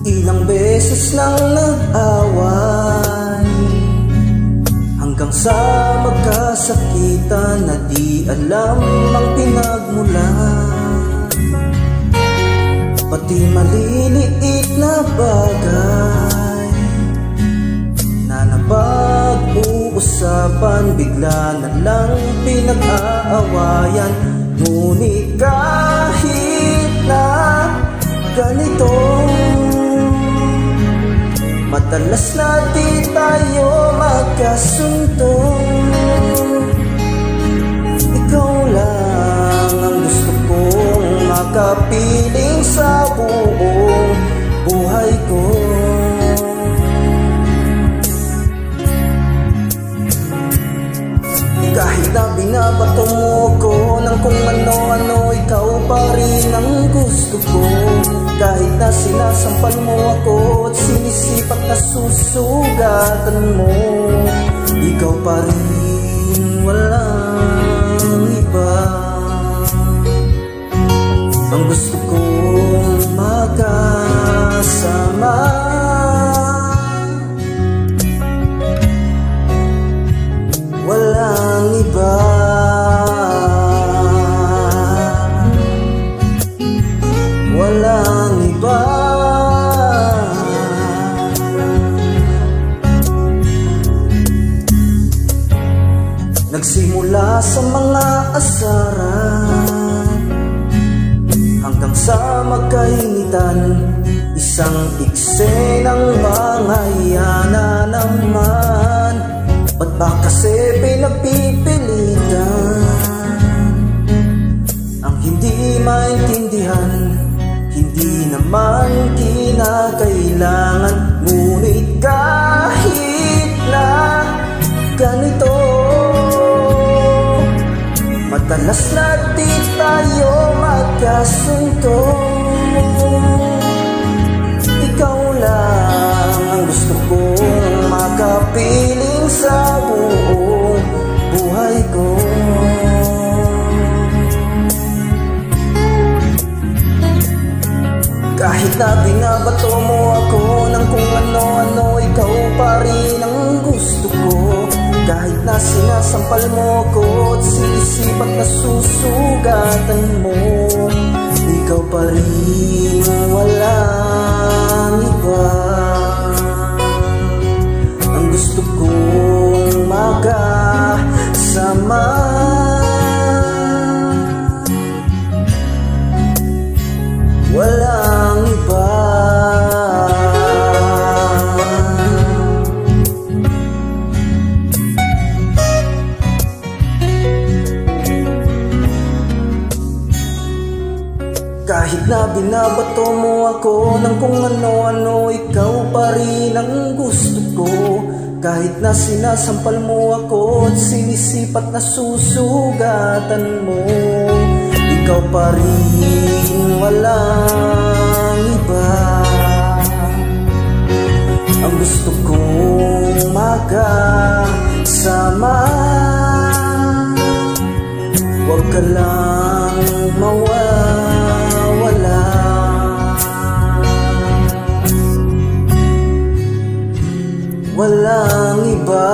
Ilang beses nang nag-away hanggang sa magkasakitan na di alam ang pinagmulan. Pati maliliit na bagay na napag-uusapan bigla na lang pinag-aawayan. Ngunit kahit na ganito, madalas na di tayo magkasundo. Ikaw lang ang gusto kong makapiling sa buong buhay ko. Kahit na binabato mo ko ng kung ano-ano, ikaw pa rin ang gusto ko. Kahit na sinasampal mo ako at sinisipat na susugatan mo, ikaw pa rin, walang iba ang gusto kong magkasama. Walang iba, walang iba. Nagsimula sa mga asaran hanggang sa magkainitan, isang eksenang mga yana naman. Ba't ba kasi pinagpipilitan ang hindi maintindihan? Hindi naman kinakailangan. Ngunit kahit na ganito, madalas na di tayo magkasundo. Ikaw lang ang gusto kong makapiling sa buong buhay ko. Kahit na binabato mo ako ng kung ano-ano, ikaw pa rin ang gusto ko. Kahit na sinasampal mo ako at sinisipat na susugatan mo, ikaw pa rin, walang iba ang gusto kong magkasama. Walang iba. Kahit na binabato mo ako ng kung ano-ano, ikaw pa rin ang gusto ko. Kahit na sinasampal mo ako at sinisipat na susugatan mo, ikaw pa rin, walang iba ang gusto kong magkasama. Huwag ka lang mawawala. Walang iba.